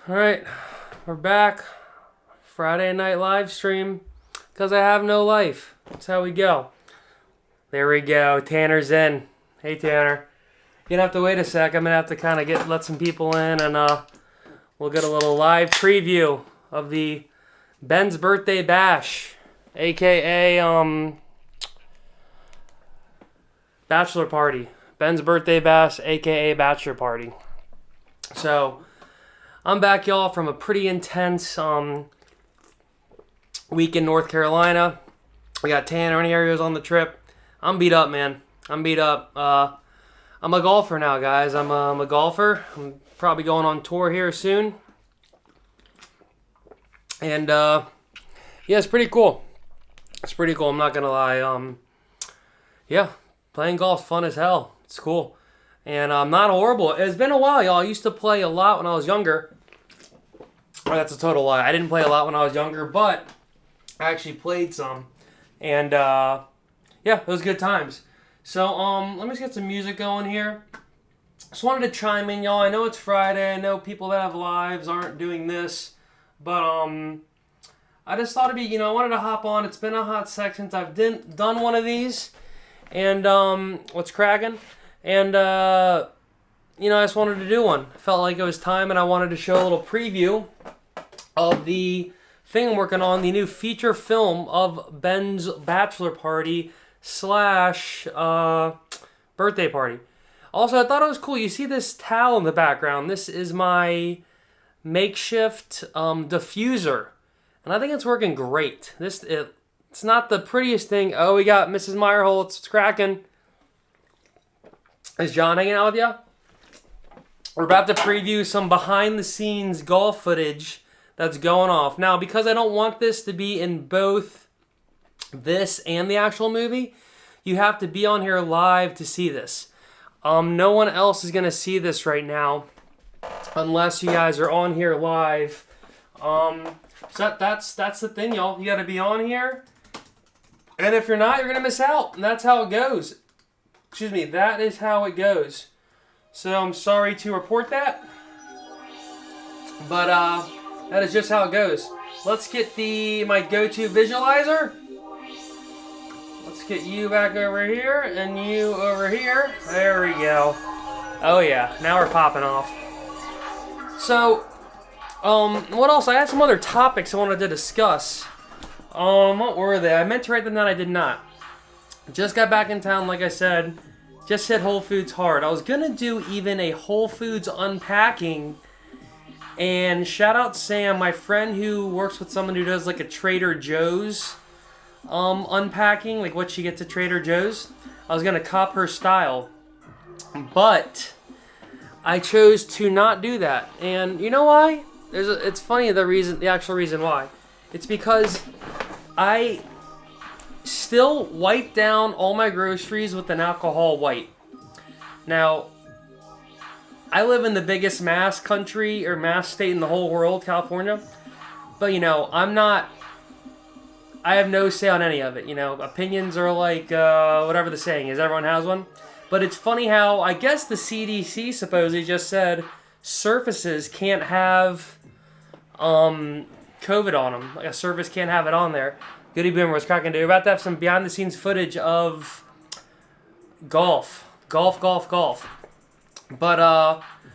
Alright, we're back. Friday night live stream. Because I have no life. That's how we go. There we go. Tanner's in. Hey, Tanner. You're going to have to wait a sec. I'm going to have to kind of let some people in and we'll get a little live preview of the Ben's Birthday Bash. A.K.A. Bachelor Party. Ben's Birthday Bash, a.k.a. Bachelor Party. So, I'm back, y'all, from a pretty intense week in North Carolina. We got Tanner in here who's on the trip. I'm beat up, man. I'm beat up. I'm a golfer now, guys. I'm a golfer. I'm probably going on tour here soon. And, yeah, it's pretty cool. It's pretty cool, I'm not going to lie. Yeah, playing golf's fun as hell. It's cool. And I'm not horrible. It's been a while, y'all. I used to play a lot when I was younger. Oh, that's a total lie. I didn't play a lot when I was younger, but I actually played some. And, yeah, it was good times. So, let me just get some music going here. Just wanted to chime in, y'all. I know it's Friday. I know people that have lives aren't doing this. But, I just thought it'd be, I wanted to hop on. It's been a hot sec since I've done one of these. And, what's cracking? And, I just wanted to do one. Felt like it was time, and I wanted to show a little preview of the thing I'm working on, the new feature film of Ben's Bachelor Party / birthday party. Also, I thought it was cool. You see this towel in the background. This is my makeshift diffuser, and I think it's working great. It's not the prettiest thing. Oh, we got Mrs. Meyerholtz. It's cracking. Is John hanging out with you? We're about to preview some behind-the-scenes golf footage that's going off. Now, because I don't want this to be in both this and the actual movie, you have to be on here live to see this. No one else is going to see this right now unless you guys are on here live. So that's the thing, y'all. You got to be on here. And if you're not, you're going to miss out. And that's how it goes. Excuse me, that is how it goes. So I'm sorry to report that. But that is just how it goes. Let's get my go-to visualizer. Let's get you back over here and you over here. There we go. Oh yeah, now we're popping off. So, what else? I had some other topics I wanted to discuss. What were they? I meant to write them down, I did not. Just got back in town, like I said. Just hit Whole Foods hard. I was going to do even a Whole Foods unpacking. And shout out Sam, my friend who works with someone who does like a Trader Joe's unpacking. Like what she gets at Trader Joe's. I was going to cop her style. But I chose to not do that. And you know why? It's funny the actual reason why. It's because I still wipe down all my groceries with an alcohol wipe. Now, I live in the biggest mass country or mass state in the whole world, California. But, I have no say on any of it. Opinions are like, whatever the saying is, everyone has one. But it's funny how, I guess the CDC supposedly just said surfaces can't have COVID on them. Like a surface can't have it on there. Goody Boomer was cracking. We're about to have some behind-the-scenes footage of golf. But,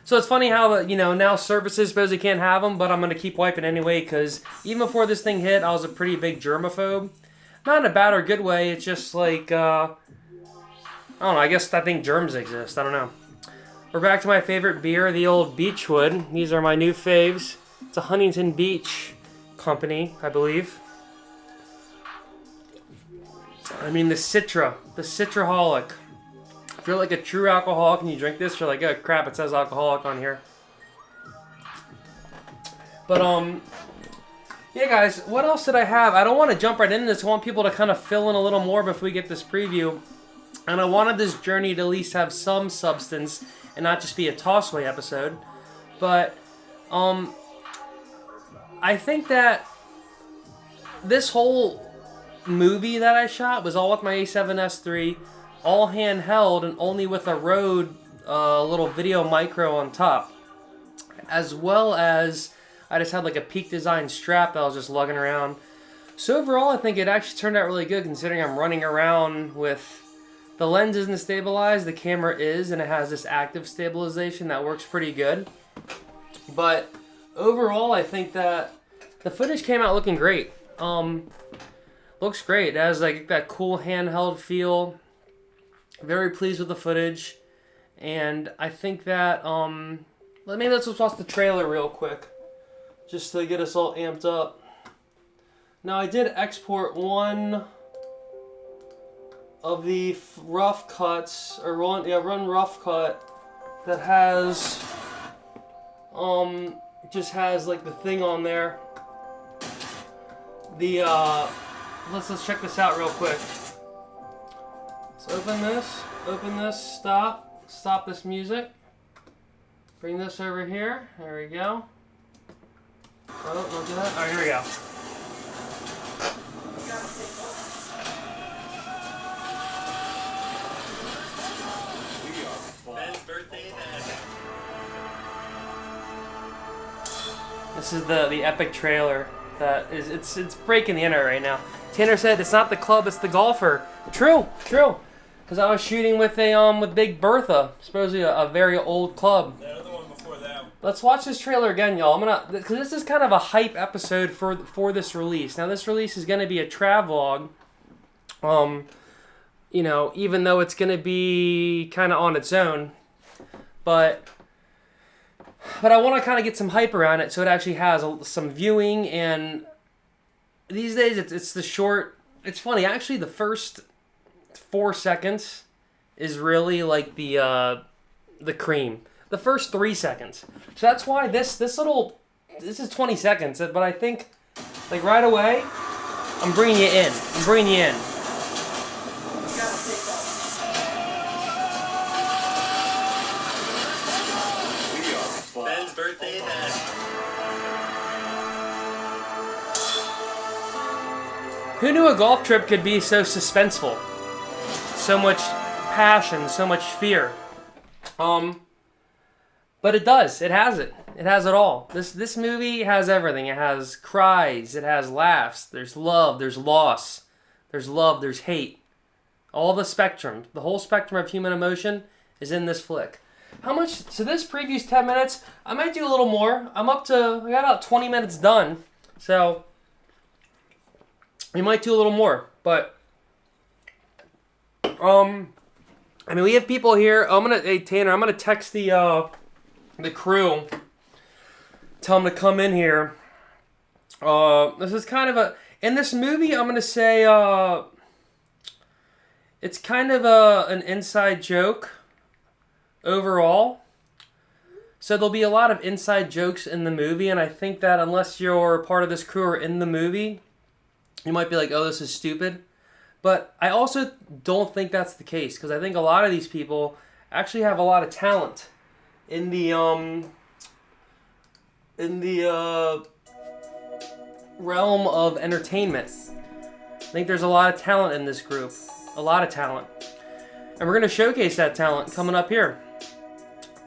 so it's funny how, now surfaces supposedly can't have them, but I'm going to keep wiping anyway, because even before this thing hit, I was a pretty big germaphobe. Not in a bad or good way, it's just like, I don't know, I think germs exist, I don't know. We're back to my favorite beer, the old Beechwood. These are my new faves. It's a Huntington Beach company, I believe. I mean, the Citraholic. If you're like a true alcoholic and you drink this, you're like, oh crap, it says alcoholic on here. But, yeah guys, what else did I have? I don't want to jump right into this. I want people to kind of fill in a little more before we get this preview. And I wanted this journey to at least have some substance and not just be a tossaway episode. But, I think that this whole movie that I shot was all with my A7S III, all handheld and only with a Rode little video micro on top, as well as I just had like a Peak Design strap that I was just lugging around. So overall, I think it actually turned out really good considering I'm running around with... The lens isn't stabilized, the camera is, and it has this active stabilization that works pretty good. But overall, I think that the footage came out looking great. Looks great. It has like that cool handheld feel. Very pleased with the footage. And I think that, maybe let's just watch the trailer real quick. Just to get us all amped up. Now I did export one of the rough cuts, or run rough cut that has, just has like the thing on there. The, let's check this out real quick. Let's open this, stop this music. Bring this over here, there we go. Oh, don't do that. Alright, here we go. This is the epic trailer that is it's breaking the internet right now. Tanner said it's not the club, it's the golfer. True. Because I was shooting with with Big Bertha, supposedly a very old club. The other one before that. Let's watch this trailer again, y'all. Because this is kind of a hype episode for this release. Now this release is going to be a travlog. You know, even though it's going to be kind of on its own, but I want to kind of get some hype around it so it actually has some viewing. And these days it's the short. It's funny actually. The first 4 seconds is really like the cream. The first 3 seconds. So that's why this is 20 seconds. But I think like right away, I'm bringing you in. Ben's birthday hat. Who knew a golf trip could be so suspenseful? So much passion, so much fear. But it does. It has it. It has it all. This movie has everything. It has cries. It has laughs. There's love. There's loss. There's love. There's hate. All the spectrum. The whole spectrum of human emotion is in this flick. How much? So this preview's 10 minutes. I might do a little more. I got about 20 minutes done. So we might do a little more. But I mean, we have people here. Hey Tanner, I'm gonna text the crew. Tell them to come in here. This is kind of in this movie, I'm gonna say it's kind of an inside joke overall. So there'll be a lot of inside jokes in the movie, and I think that unless you're part of this crew or in the movie, you might be like, oh, this is stupid. But I also don't think that's the case, because I think a lot of these people actually have a lot of talent in the realm of entertainment. I think there's a lot of talent in this group. A lot of talent. And we're going to showcase that talent coming up here.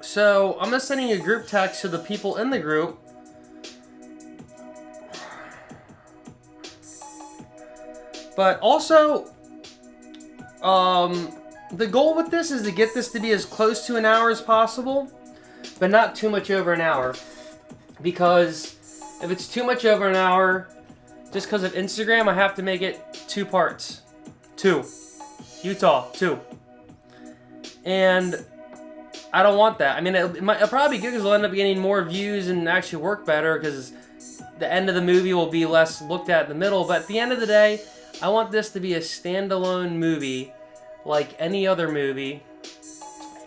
So I'm going to send you a group text to the people in the group. But also, the goal with this is to get this to be as close to an hour as possible, but not too much over an hour. Because if it's too much over an hour, just because of Instagram, I have to make it 2 parts. 2. Utah, 2. And I don't want that. I mean, it'll probably be good because we'll end up getting more views and actually work better because the end of the movie will be less looked at in the middle. But at the end of the day, I want this to be a standalone movie like any other movie.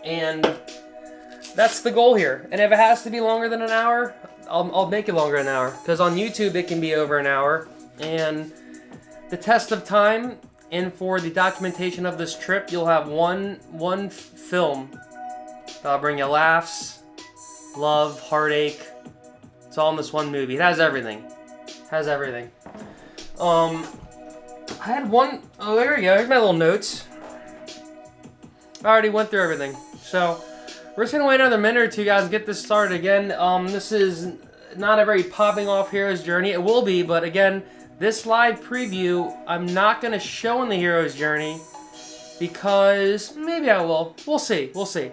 And that's the goal here. And if it has to be longer than an hour, I'll make it longer than an hour. Because on YouTube, it can be over an hour. And the test of time, and for the documentation of this trip, you'll have one film that'll bring you laughs, love, heartache. It's all in this one movie. It has everything. I had one. Oh, there we go. Here's my little notes. I already went through everything. So we're just gonna wait another minute or two, guys, and get this started again. This is not a very popping off hero's journey. It will be, but again, this live preview, I'm not going to show in the hero's journey because maybe I will. We'll see. We'll see.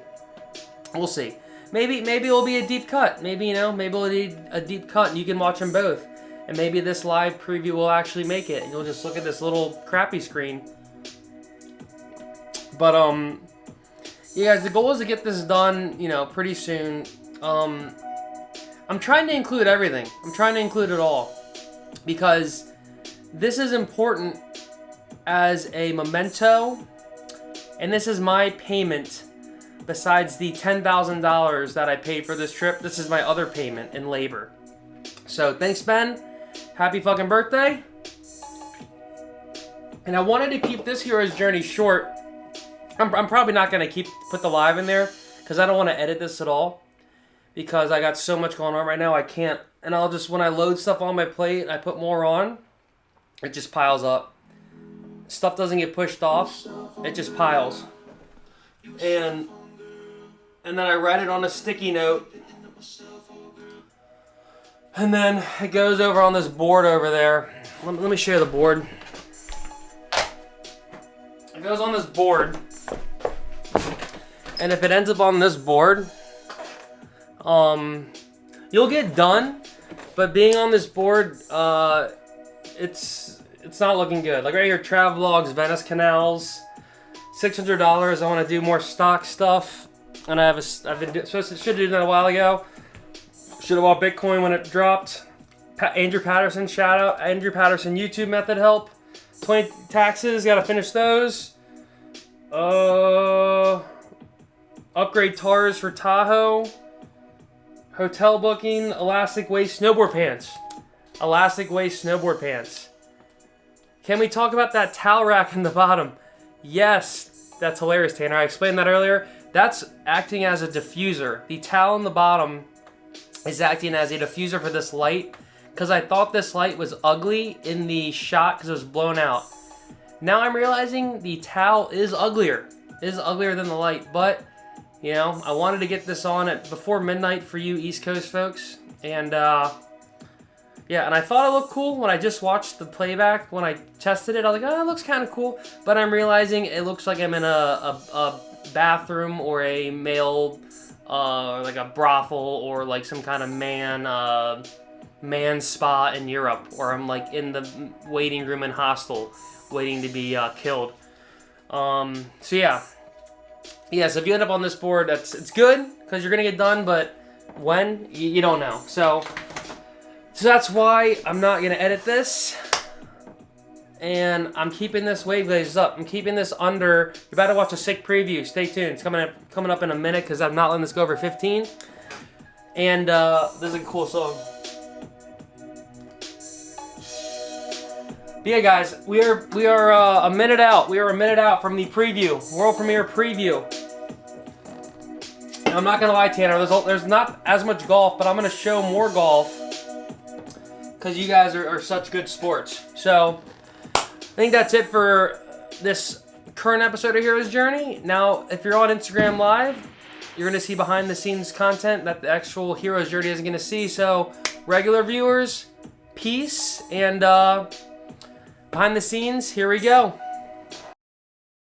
We'll see. Maybe it'll be a deep cut. Maybe, you know, maybe it'll be a deep cut and you can watch them both. And maybe this live preview will actually make it. And you'll just look at this little crappy screen. But, yeah, guys, the goal is to get this done, you know, pretty soon. I'm trying to include everything. I'm trying to include it all. Because this is important as a memento. And this is my payment. Besides the $10,000 that I paid for this trip, this is my other payment in labor. So, thanks, Ben. Happy fucking birthday. And I wanted to keep this hero's journey short. I'm probably not going to put the live in there because I don't want to edit this at all. Because I got so much going on right now, I can't. And I'll just, when I load stuff on my plate and I put more on, it just piles up. Stuff doesn't get pushed off. It just piles. And then I write it on a sticky note. And then it goes over on this board over there. Let me show you the board. It goes on this board. And if it ends up on this board, you'll get done. But being on this board, it's not looking good. Like right here, travvlogs, Venice canals, $600. I want to do more stock stuff. And should have done that a while ago. Should have bought Bitcoin when it dropped. Andrew Patterson, shout out. Andrew Patterson YouTube method help. 20 taxes, gotta finish those. Upgrade tars for Tahoe. Hotel booking, elastic waist snowboard pants. Elastic waist snowboard pants. Can we talk about that towel rack in the bottom? Yes, that's hilarious, Tanner. I explained that earlier. That's acting as a diffuser. The towel in the bottom is acting as a diffuser for this light because I thought this light was ugly in the shot because it was blown out. Now I'm realizing the towel is uglier. It is uglier than the light, but you know, I wanted to get this on at before midnight for you East Coast folks. And yeah, and I thought it looked cool when I just watched the playback. When I tested it, I was like, oh, it looks kind of cool. But I'm realizing it looks like I'm in a bathroom or a male, like a brothel or like some kind of man spa in Europe. Or I'm like in the waiting room in hostel waiting to be killed. So yeah. Yeah, so if you end up on this board, it's good because you're going to get done, but when? You don't know. So that's why I'm not going to edit this. And I'm keeping this wave glazes up. I'm keeping this under. You're about to watch a sick preview. Stay tuned. It's coming up in a minute because I'm not letting this go over 15. And this is a cool song. But yeah, guys, we are a minute out. We are a minute out from the preview, world premiere preview. And I'm not gonna lie, Tanner. There's not as much golf, but I'm gonna show more golf because you guys are such good sports. So I think that's it for this current episode of Hero's Journey. Now, if you're on Instagram Live, you're gonna see behind the scenes content that the actual Hero's Journey isn't gonna see. So regular viewers, peace and. Behind the scenes, here we go.